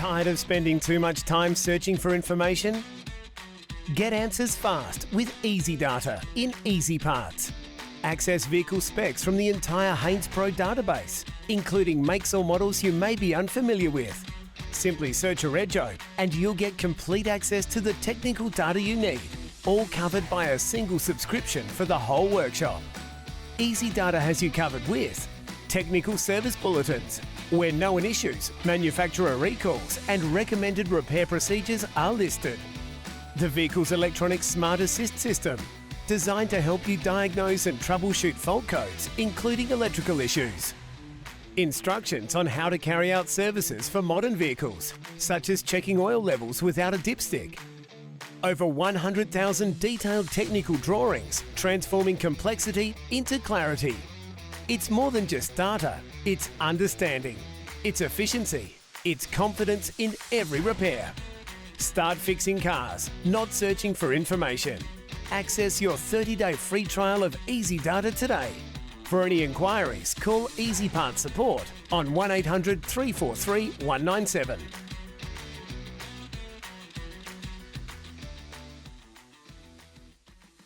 Tired of spending too much time searching for information? Get answers fast with EzyData in EzyParts. Access vehicle specs from the entire Haynes Pro database, including makes or models you may be unfamiliar with. Simply search a rego and you'll get complete access to the technical data you need, all covered by a single subscription for the whole workshop. EzyData has you covered with technical service bulletins, where known issues, manufacturer recalls and recommended repair procedures are listed. The vehicle's electronic smart assist system, designed to help you diagnose and troubleshoot fault codes, including electrical issues. Instructions on how to carry out services for modern vehicles, such as checking oil levels without a dipstick. Over 100,000 detailed technical drawings, transforming complexity into clarity. It's more than just data, it's understanding, it's efficiency, it's confidence in every repair. Start fixing cars, not searching for information. Access your 30-day free trial of EzyData today. For any inquiries, call EzyParts support on 1800 343 197.